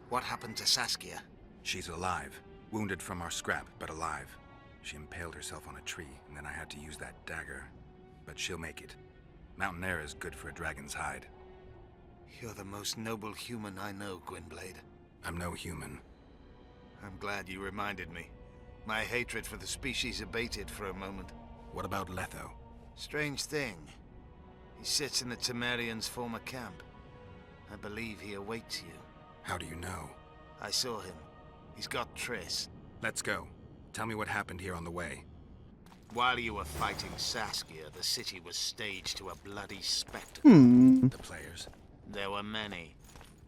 Speaker 8: What happened to Saskia?
Speaker 2: She's alive. Wounded from our scrap, but alive. She impaled herself on a tree, and then I had to use that dagger. But she'll make it. Mountain air is good for a dragon's hide.
Speaker 8: You're the most noble human I know, Gwynblade.
Speaker 2: I'm no human.
Speaker 8: I'm glad you reminded me. My hatred for the species abated for a moment.
Speaker 2: What about Letho?
Speaker 8: Strange thing. He sits in the Temerians' former camp. I believe he awaits you.
Speaker 2: How do you know?
Speaker 8: I saw him. He's got Triss.
Speaker 2: Let's go. Tell me what happened here on the way.
Speaker 8: While you were fighting Saskia, the city was staged to a bloody spectacle.
Speaker 2: The players?
Speaker 8: There were many.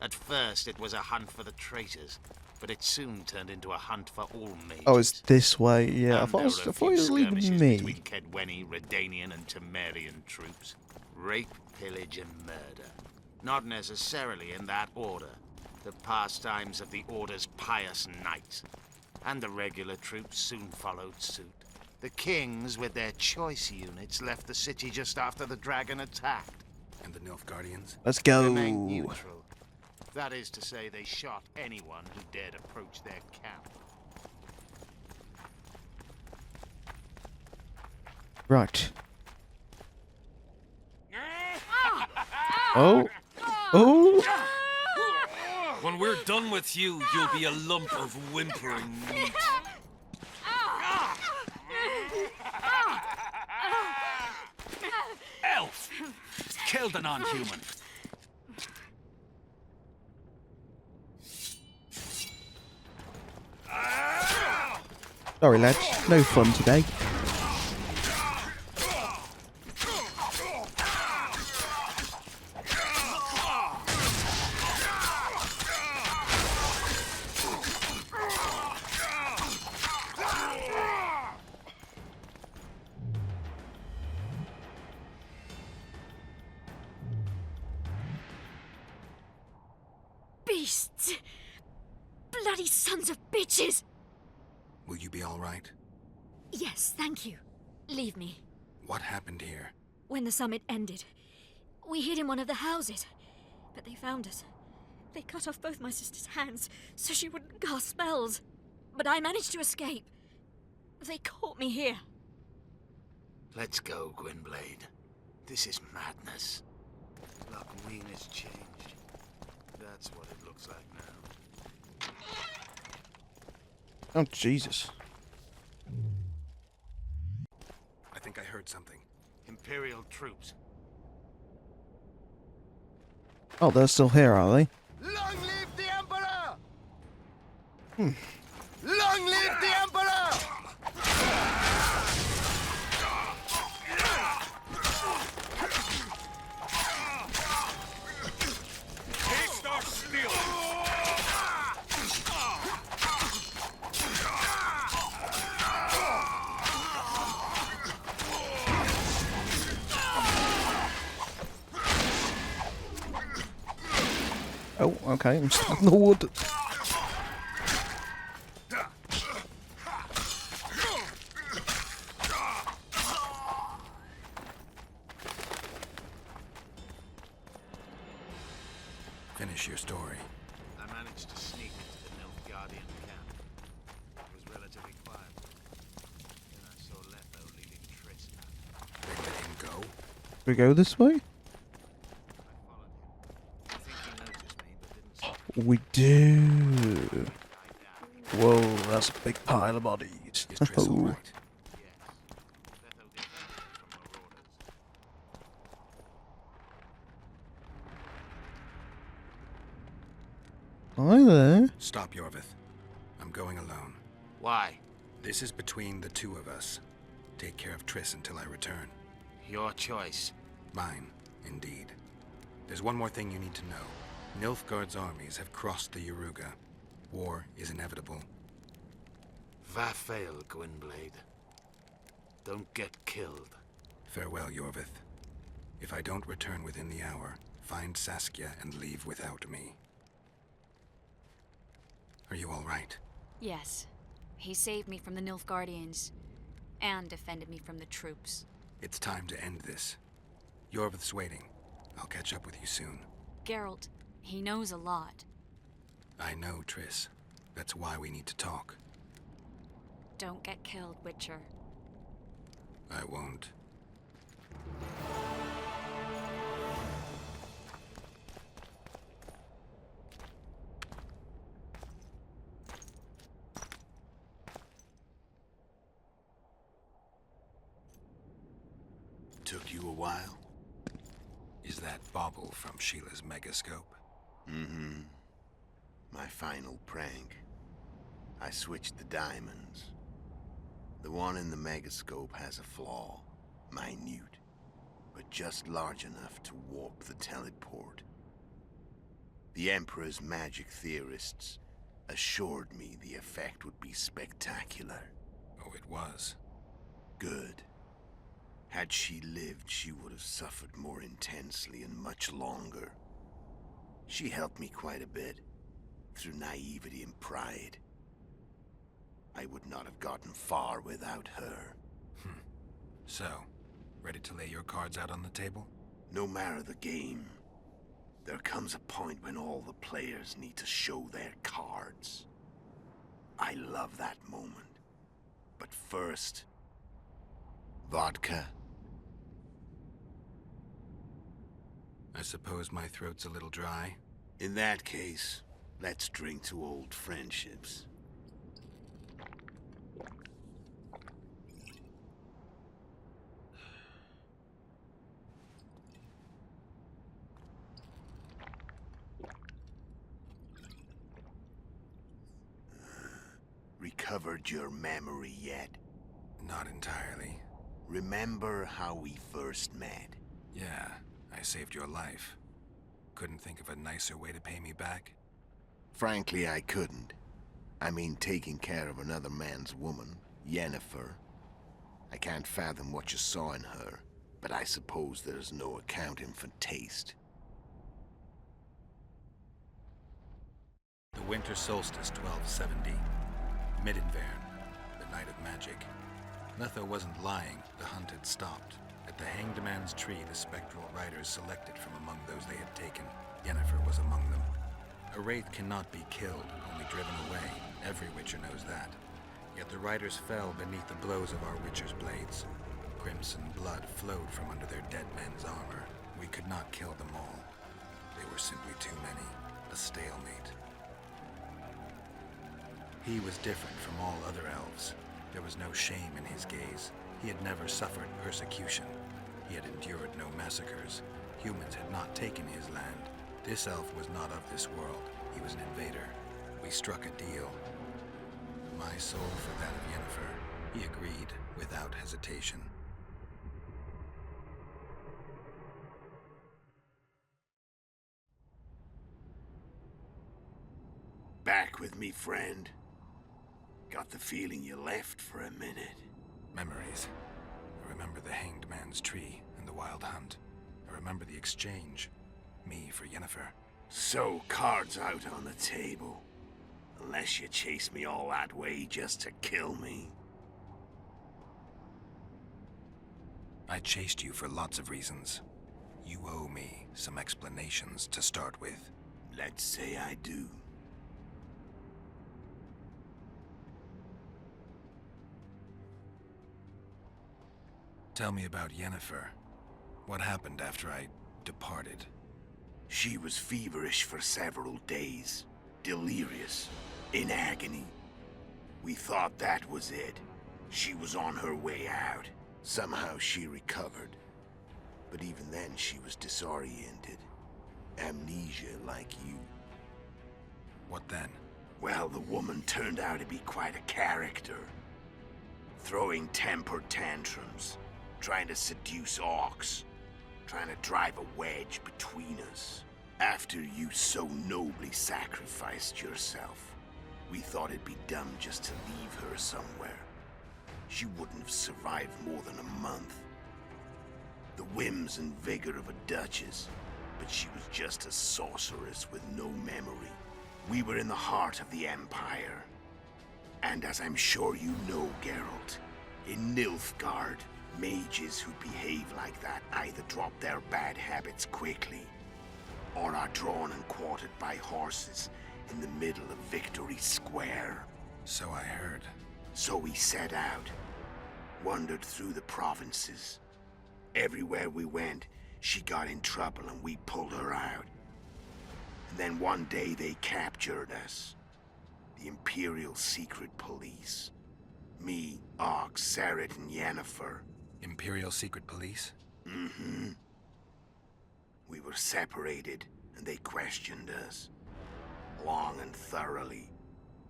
Speaker 8: At first, it was a hunt for the traitors, but it soon turned into a hunt for all mages.
Speaker 1: Oh, it's this way. Yeah, I thought
Speaker 8: There
Speaker 1: it
Speaker 8: were a
Speaker 1: was
Speaker 8: few
Speaker 1: leaving
Speaker 8: skirmishes
Speaker 1: me.
Speaker 8: between Kedweni, Redanian, and Temerian troops. Rape, pillage, and murder. Not necessarily in that order. The pastimes of the Order's pious knights. And the regular troops soon followed suit. The kings, with their choice units, left the city just after the dragon attacked.
Speaker 2: And the Nilfgaardians?
Speaker 1: Let's go.
Speaker 8: Remained neutral. That is to say, they shot anyone who dared approach their camp.
Speaker 1: Right. Oh. Oh.
Speaker 6: When we're done with you, you'll be a lump of whimpering meat.
Speaker 5: Elf! Killed a non-human.
Speaker 1: Sorry, lads. No fun today.
Speaker 12: Beasts! Bloody sons of bitches!
Speaker 2: Will you be all right?
Speaker 12: Yes, thank you. Leave me.
Speaker 2: What happened here?
Speaker 12: When the summit ended, we hid in one of the houses, but they found us. They cut off both my sister's hands so she wouldn't cast spells. But I managed to escape. They caught me here.
Speaker 8: Let's go, Gwynblade. This is madness. Lochween has changed. That's what it looks like now.
Speaker 1: Oh, Jesus.
Speaker 2: I think I heard something.
Speaker 8: Imperial troops.
Speaker 1: Oh, they're still here, are they?
Speaker 8: Long live the Emperor! Long live the Emperor!
Speaker 9: Haste our steel!
Speaker 1: Oh, okay. I'm stuck in the wood.
Speaker 2: Finish your story.
Speaker 8: I managed to sneak into the Nilfgaardian camp. It was relatively quiet. Then I saw Letho leading Triss back.
Speaker 2: They let him go?
Speaker 1: We go this way?
Speaker 8: I think he noticed me, but didn't see
Speaker 1: We do. Whoa, that's a big pile of bodies.
Speaker 2: Is Triss all right?
Speaker 8: Letho defended from marauders.
Speaker 1: Hi there.
Speaker 2: Stop, Yorvith. I'm going alone.
Speaker 8: Why?
Speaker 2: This is between the two of us. Take care of Triss until I return.
Speaker 8: Your choice.
Speaker 2: Mine, indeed. There's one more thing you need to know. Nilfgaard's armies have crossed the Yaruga. War is inevitable.
Speaker 8: Va fail, Gwynblade. Don't get killed.
Speaker 2: Farewell, Yorvith. If I don't return within the hour, find Saskia and leave without me. Are you all right?
Speaker 12: Yes. He saved me from the Nilfgaardians, and defended me from the troops.
Speaker 2: It's time to end this. Yorvith's waiting. I'll catch up with you soon.
Speaker 12: Geralt, he knows a lot.
Speaker 2: I know, Triss. That's why we need to talk.
Speaker 12: Don't get killed, Witcher.
Speaker 2: I won't. Took you a while? Is that bauble from Sheila's megascope?
Speaker 14: Mm-hmm. My final prank. I switched the diamonds. The one in the megascope has a flaw. Minute. But just large enough to warp the teleport. The Emperor's magic theorists assured me the effect would be spectacular.
Speaker 2: Oh, it was?
Speaker 14: Good. Had she lived, she would have suffered more intensely and much longer. She helped me quite a bit, through naivety and pride. I would not have gotten far without her.
Speaker 2: So, ready to lay your cards out on the table?
Speaker 14: No matter the game, there comes a point when all the players need to show their cards. I love that moment. But first, vodka.
Speaker 2: I suppose my throat's a little dry.
Speaker 14: In that case, let's drink to old friendships. Recovered your memory yet?
Speaker 2: Not entirely.
Speaker 14: Remember how we first met?
Speaker 2: Yeah, I saved your life. Couldn't think of a nicer way to pay me back?
Speaker 14: Frankly, I couldn't. I mean, taking care of another man's woman, Yennefer. I can't fathom what you saw in her, but I suppose there's no accounting for taste.
Speaker 2: The winter solstice, 1270. Midinvern, the night of magic. Letho wasn't lying, the hunt had stopped. At the Hanged Man's Tree, the spectral riders selected from among those they had taken. Yennefer was among them. A wraith cannot be killed, only driven away. Every Witcher knows that. Yet the riders fell beneath the blows of our Witcher's blades. Crimson blood flowed from under their dead men's armor. We could not kill them all. They were simply too many. A stalemate. He was different from all other elves. There was no shame in his gaze. He had never suffered persecution. He had endured no massacres. Humans had not taken his land. This elf was not of this world. He was an invader. We struck a deal. My soul for that of Yennefer. He agreed without hesitation.
Speaker 14: Back with me, friend. Got the feeling you left for a minute.
Speaker 2: Memories. I remember the Hanged Man's Tree and the Wild Hunt. I remember the exchange. Me for Yennefer.
Speaker 14: So, cards out on the table. Unless you chase me all that way just to kill me.
Speaker 2: I chased you for lots of reasons. You owe me some explanations to start with.
Speaker 14: Let's say I do.
Speaker 2: Tell me about Yennefer. What happened after I departed?
Speaker 14: She was feverish for several days. Delirious. In agony. We thought that was it. She was on her way out. Somehow she recovered. But even then she was disoriented. Amnesia like you.
Speaker 2: What then?
Speaker 14: Well, the woman turned out to be quite a character. Throwing temper tantrums, trying to seduce orcs, trying to drive a wedge between us. After you so nobly sacrificed yourself, we thought it'd be dumb just to leave her somewhere. She wouldn't have survived more than a month. The whims and vigor of a duchess, but she was just a sorceress with no memory. We were in the heart of the Empire. And as I'm sure you know, Geralt, in Nilfgaard, mages who behave like that either drop their bad habits quickly, or are drawn and quartered by horses in the middle of Victory Square.
Speaker 2: So I heard.
Speaker 14: So we set out, wandered through the provinces. Everywhere we went, she got in trouble and we pulled her out. And then one day they captured us. The Imperial Secret Police. Me, Ox, Sarret, and Yennefer.
Speaker 2: Imperial Secret Police?
Speaker 14: Mm-hmm. We were separated, and they questioned us. Long and thoroughly,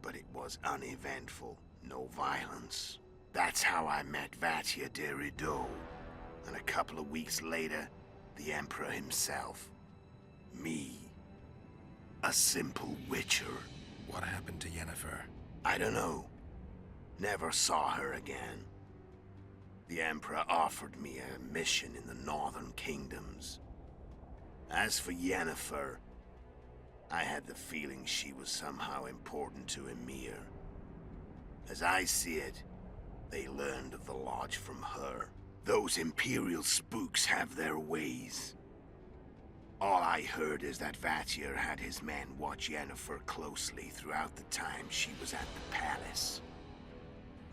Speaker 14: but it was uneventful. No violence. That's how I met Vatia de Rideau. And a couple of weeks later, the Emperor himself. Me. A simple witcher.
Speaker 2: What happened to Yennefer?
Speaker 14: I don't know. Never saw her again. The Emperor offered me a mission in the northern kingdoms. As for Yennefer, I had the feeling she was somehow important to Emir. As I see it, they learned of the Lodge from her. Those Imperial spooks have their ways. All I heard is that Vatir had his men watch Yennefer closely throughout the time she was at the palace.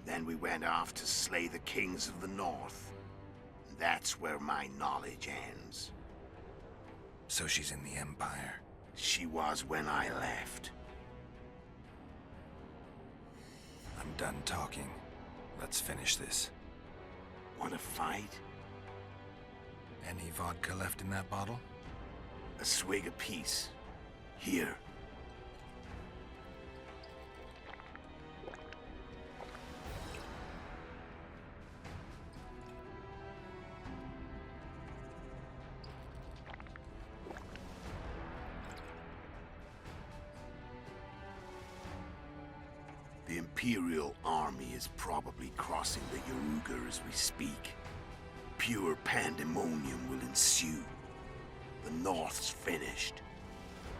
Speaker 14: Then we went off to slay the kings of the north. That's where my knowledge ends.
Speaker 2: So she's in the Empire?
Speaker 14: She was when I left.
Speaker 2: I'm done talking. Let's finish this.
Speaker 14: Want to fight?
Speaker 2: Any vodka left in that bottle?
Speaker 14: A swig apiece. Here. The Imperial army is probably crossing the Yaruga as we speak. Pure pandemonium will ensue. The North's finished.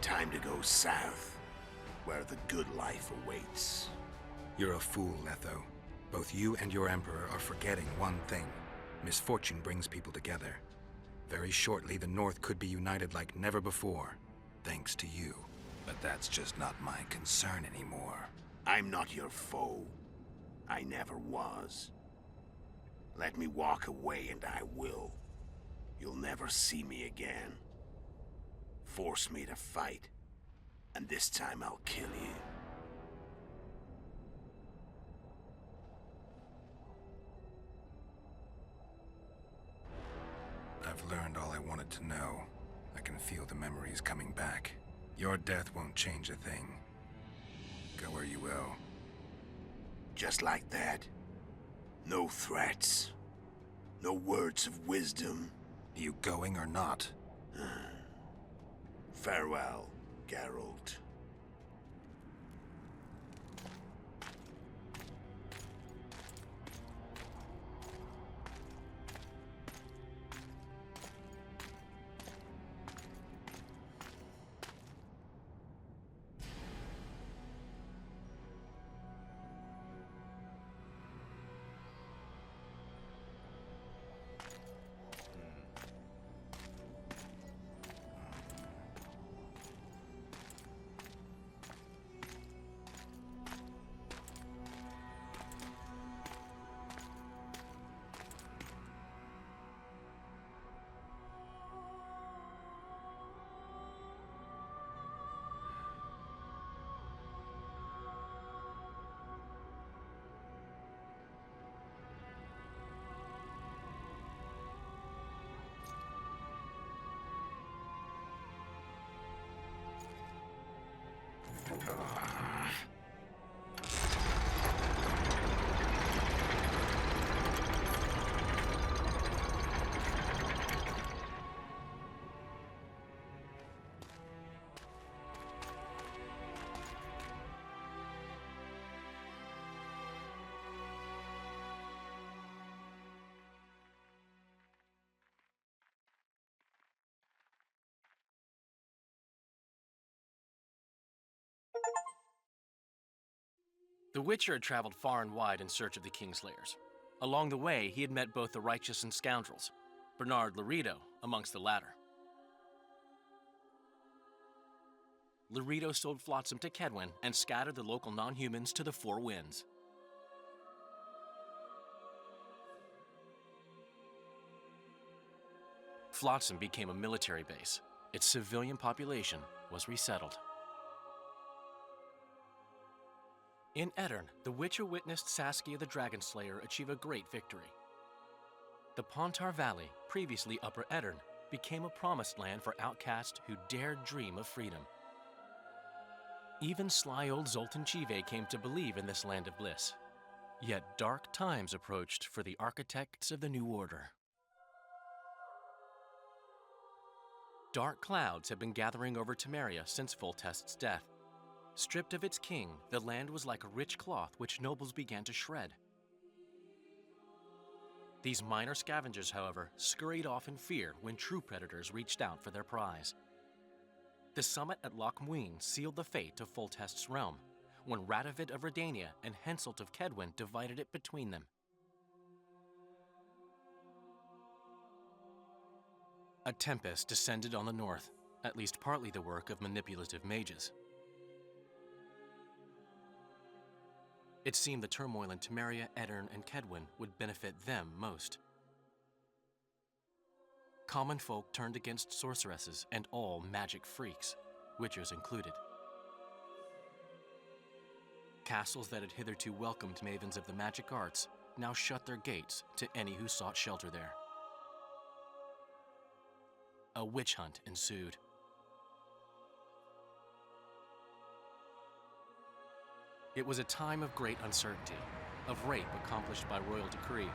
Speaker 14: Time to go south, where the good life awaits.
Speaker 2: You're a fool, Letho. Both you and your Emperor are forgetting one thing. Misfortune brings people together. Very shortly, the North could be united like never before, thanks to you. But that's just not my concern anymore.
Speaker 14: I'm not your foe. I never was. Let me walk away and I will. You'll never see me again. Force me to fight, and this time I'll kill you.
Speaker 2: I've learned all I wanted to know. I can feel the memories coming back. Your death won't change a thing. Go where you will.
Speaker 14: Just like that. No threats. No words of wisdom.
Speaker 2: You going or not?
Speaker 14: Farewell, Geralt.
Speaker 15: The Witcher had traveled far and wide in search of the Kingslayers. Along the way, he had met both the righteous and scoundrels, Bernard Laredo amongst the latter. Laredo sold Flotsam to Kedwin and scattered the local non-humans to the four winds. Flotsam became a military base. Its civilian population was resettled. In Edirn, the Witcher witnessed Saskia the Dragonslayer achieve a great victory. The Pontar Valley, previously Upper Edirn, became a promised land for outcasts who dared dream of freedom. Even sly old Zoltan Chive came to believe in this land of bliss. Yet dark times approached for the architects of the New Order. Dark clouds had been gathering over Temeria since Foltest's death. Stripped of its king, the land was like a rich cloth which nobles began to shred. These minor scavengers, however, scurried off in fear when true predators reached out for their prize. The summit at Loch Muin sealed the fate of Foltest's realm, when Radovid of Redania and Henselt of Kedwin divided it between them. A tempest descended on the north, at least partly the work of manipulative mages. It seemed the turmoil in Temeria, Edirn, and Kedwin would benefit them most. Common folk turned against sorceresses and all magic freaks, witchers included. Castles that had hitherto welcomed mavens of the magic arts now shut their gates to any who sought shelter there. A witch hunt ensued. It was a time of great uncertainty, of rape accomplished by royal decree.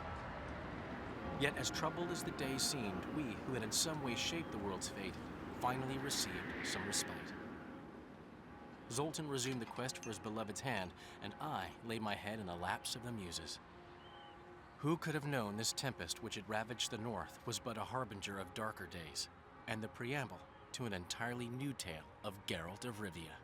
Speaker 15: Yet as troubled as the days seemed, we, who had in some way shaped the world's fate, finally received some respite. Zoltan resumed the quest for his beloved's hand, and I laid my head in the laps of the muses. Who could have known this tempest which had ravaged the north was but a harbinger of darker days, and the preamble to an entirely new tale of Geralt of Rivia?